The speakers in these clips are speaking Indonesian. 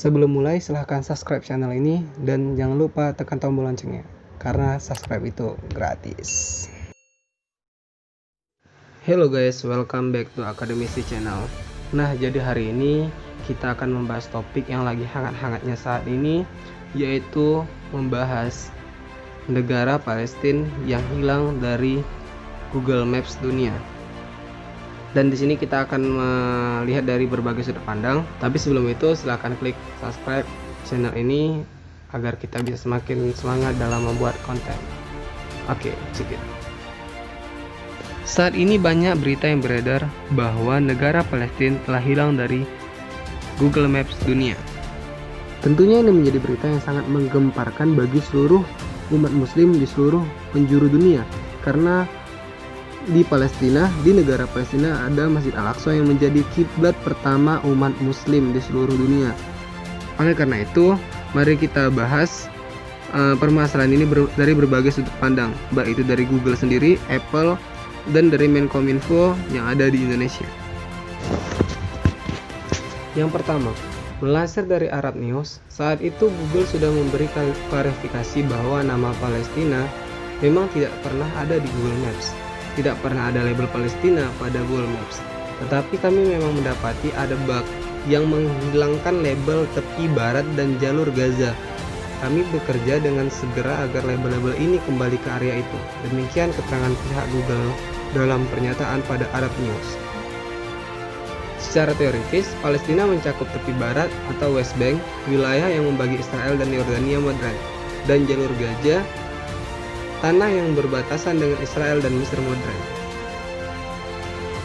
Sebelum mulai, silahkan subscribe channel ini dan jangan lupa tekan tombol loncengnya, karena subscribe itu gratis. Hello guys, welcome back to Akademisi Channel. Nah, jadi hari ini kita akan membahas topik yang lagi hangat-hangatnya saat ini, yaitu membahas negara Palestina yang hilang dari Google Maps dunia. Dan di sini kita akan melihat dari berbagai sudut pandang. Tapi sebelum itu silahkan klik subscribe channel ini agar kita bisa semakin semangat dalam membuat konten. Oke, check it. Saat ini banyak berita yang beredar bahwa negara Palestina telah hilang dari Google Maps dunia. Tentunya ini menjadi berita yang sangat menggemparkan bagi seluruh umat muslim di seluruh penjuru dunia, karena di Palestina, di negara Palestina ada Masjid Al-Aqsa yang menjadi kiblat pertama umat muslim di seluruh dunia. Oleh karena itu, mari kita bahas permasalahan ini dari berbagai sudut pandang, baik itu dari Google sendiri, Apple, dan dari Menkominfo yang ada di Indonesia. Yang pertama, melansir dari Arab News, saat itu Google sudah memberi klarifikasi bahwa nama Palestina memang tidak pernah ada di Google Maps. Tidak pernah ada label Palestina pada Google Maps. Tetapi kami memang mendapati ada bug yang menghilangkan label tepi barat dan jalur Gaza. Kami bekerja dengan segera agar label-label ini kembali ke area itu. Demikian keterangan pihak Google dalam pernyataan pada Arab News. Secara teoritis, Palestina mencakup tepi barat atau West Bank, wilayah yang membagi Israel dan Yordania Modern, dan jalur Gaza, tanah yang berbatasan dengan Israel dan Mesir modern.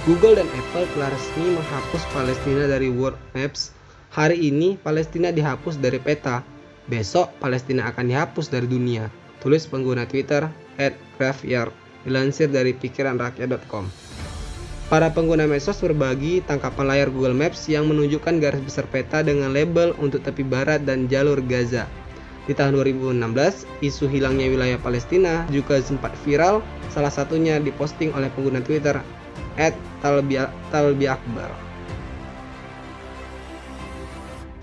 Google dan Apple telah resmi menghapus Palestina dari World Maps. Hari ini Palestina dihapus dari peta. Besok Palestina akan dihapus dari dunia. Tulis pengguna Twitter @grafyard, dilansir dari pikiranrakyat.com. Para pengguna medsos berbagi tangkapan layar Google Maps yang menunjukkan garis besar peta dengan label untuk tepi barat dan jalur Gaza. Di tahun 2016, isu hilangnya wilayah Palestina juga sempat viral, salah satunya diposting oleh pengguna Twitter @talbiakbar.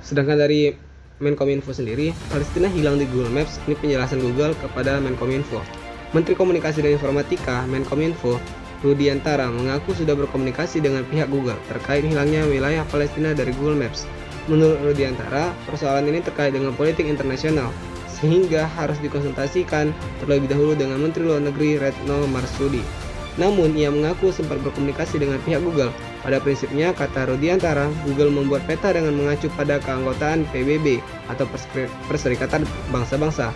Sedangkan dari Menkominfo sendiri, Palestina hilang di Google Maps. Ini penjelasan Google kepada Menkominfo. Menteri Komunikasi dan Informatika Menkominfo, Rudiantara, mengaku sudah berkomunikasi dengan pihak Google terkait hilangnya wilayah Palestina dari Google Maps. Menurut Rudiantara, persoalan ini terkait dengan politik internasional, sehingga harus dikonsultasikan terlebih dahulu dengan Menteri Luar Negeri Retno Marsudi. Namun, ia mengaku sempat berkomunikasi dengan pihak Google. Pada prinsipnya, kata Rudiantara, Google membuat peta dengan mengacu pada keanggotaan PBB atau Perserikatan Bangsa-Bangsa.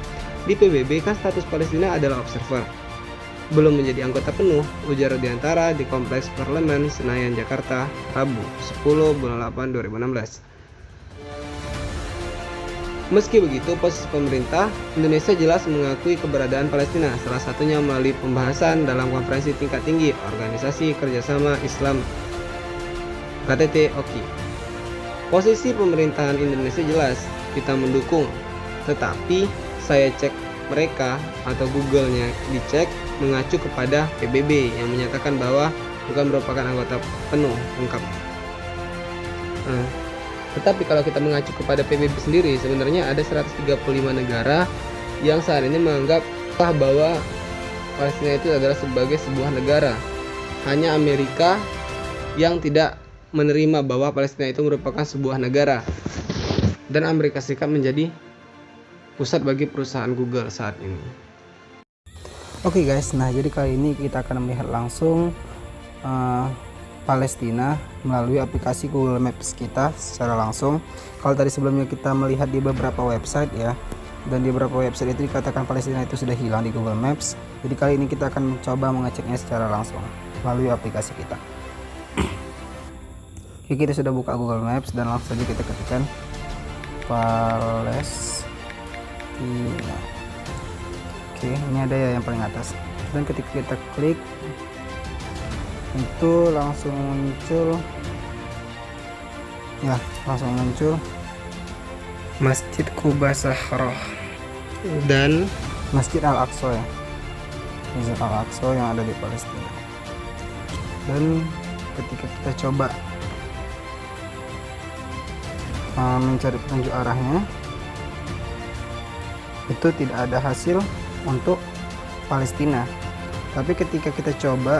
Di PBB kan status Palestina adalah observer, belum menjadi anggota penuh, ujar Rudiantara di Kompleks Parlemen Senayan, Jakarta, Rabu 10/8/2016. Meski begitu, posisi pemerintah Indonesia jelas mengakui keberadaan Palestina, salah satunya melalui pembahasan dalam konferensi tingkat tinggi Organisasi Kerjasama Islam KTT OKI. Posisi pemerintahan Indonesia jelas, kita mendukung, tetapi saya cek mereka atau Google-nya dicek mengacu kepada PBB yang menyatakan bahwa bukan merupakan anggota penuh, ungkap. Tetapi kalau kita mengacu kepada PBB sendiri, sebenarnya ada 135 negara yang saat ini menganggap bahwa Palestina itu adalah sebagai sebuah negara. Hanya Amerika yang tidak menerima bahwa Palestina itu merupakan sebuah negara. Dan Amerika Serikat menjadi pusat bagi perusahaan Google saat ini. Oke guys, nah jadi kali ini kita akan melihat langsung Palestina melalui aplikasi Google Maps kita secara langsung. Kalau tadi sebelumnya kita melihat di beberapa website ya, dan di beberapa website itu dikatakan Palestina itu sudah hilang di Google Maps. Jadi kali ini kita akan mencoba mengeceknya secara langsung melalui aplikasi kita. Oke, kita sudah buka Google Maps dan langsung saja kita ketikkan Palestina. Oke, ini ada ya yang paling atas. Dan ketika kita klik, itu langsung muncul Masjid Quba Sahroh dan Masjid Al-Aqsa ya, Masjid Al-Aqsa yang ada di Palestina. Dan ketika kita coba mencari petunjuk arahnya, itu tidak ada hasil untuk Palestina. Tapi ketika kita coba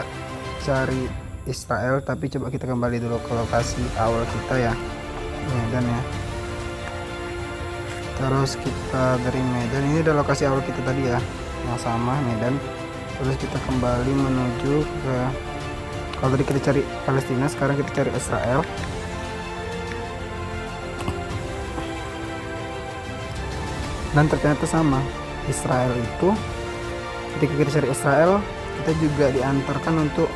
cari Israel, tapi coba kita kembali dulu ke lokasi awal kita ya, Medan ya. Terus kita dari Medan, ini adalah lokasi awal kita tadi ya, yang sama Medan. Terus kita kembali menuju ke, kalau tadi kita cari Palestina, sekarang kita cari Israel. Dan ternyata sama, Israel itu ketika kita cari Israel, kita juga diantarkan untuk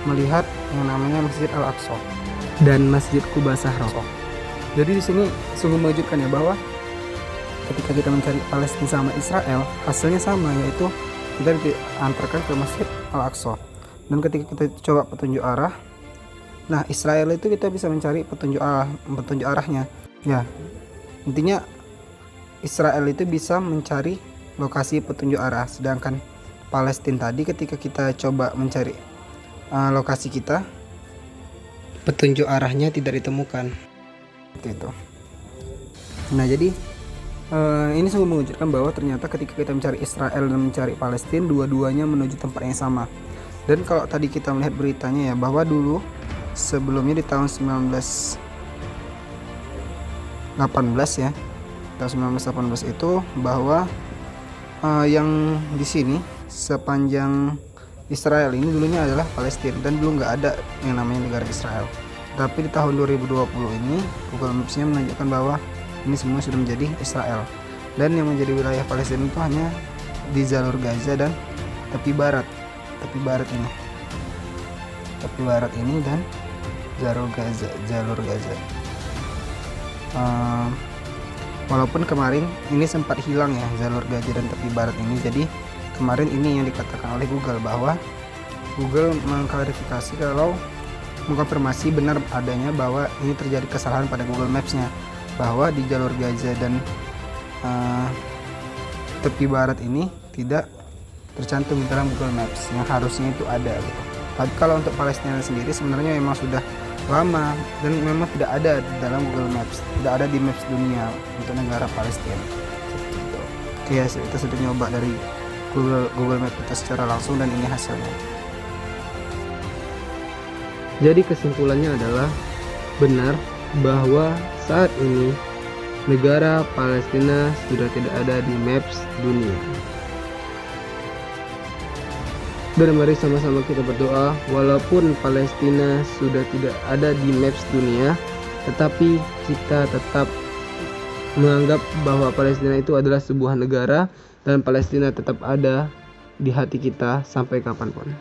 melihat yang namanya Masjid Al-Aqsa dan Masjid Quba Sahro. Jadi di sini sungguh mengejutkan ya, bahwa ketika kita mencari Palestina sama Israel, hasilnya sama, yaitu kita diantarkan ke Masjid Al-Aqsa. Dan ketika kita coba petunjuk arah, nah Israel itu kita bisa mencari petunjuk arahnya ya. Intinya Israel itu bisa mencari lokasi petunjuk arah, sedangkan Palestina tadi ketika kita coba mencari lokasi kita, petunjuk arahnya tidak ditemukan. Seperti itu. Nah jadi ini sungguh mengejutkan bahwa ternyata ketika kita mencari Israel dan mencari Palestina, dua-duanya menuju tempat yang sama. Dan kalau tadi kita melihat beritanya ya, bahwa dulu sebelumnya di tahun 1918 ya, tahun 1918 itu bahwa yang di sini sepanjang Israel ini dulunya adalah Palestina, dan dulu nggak ada yang namanya negara Israel. Tapi di tahun 2020 ini Google Maps-nya menunjukkan bahwa ini semua sudah menjadi Israel, dan yang menjadi wilayah Palestina itu hanya di jalur Gaza dan tepi barat ini dan jalur Gaza. Walaupun kemarin ini sempat hilang ya jalur Gaza dan tepi barat ini. Jadi kemarin ini yang dikatakan oleh Google, bahwa Google mengklarifikasi kalau mengkonfirmasi benar adanya bahwa ini terjadi kesalahan pada Google Maps-nya, bahwa di jalur Gaza dan tepi barat ini tidak tercantum di dalam Google Maps yang harusnya itu ada gitu. Tapi kalau untuk Palestina sendiri sebenarnya memang sudah lama dan memang tidak ada di dalam Google Maps, tidak ada di Maps dunia untuk negara Palestina. Oke ya, kita sudah nyoba dari Google Maps kita secara langsung dan ini hasilnya. Jadi kesimpulannya adalah benar bahwa saat ini negara Palestina sudah tidak ada di maps dunia. Dan mari sama-sama kita berdoa, walaupun Palestina sudah tidak ada di maps dunia, tetapi kita tetap menganggap bahwa Palestina itu adalah sebuah negara, dan Palestina tetap ada di hati kita sampai kapanpun.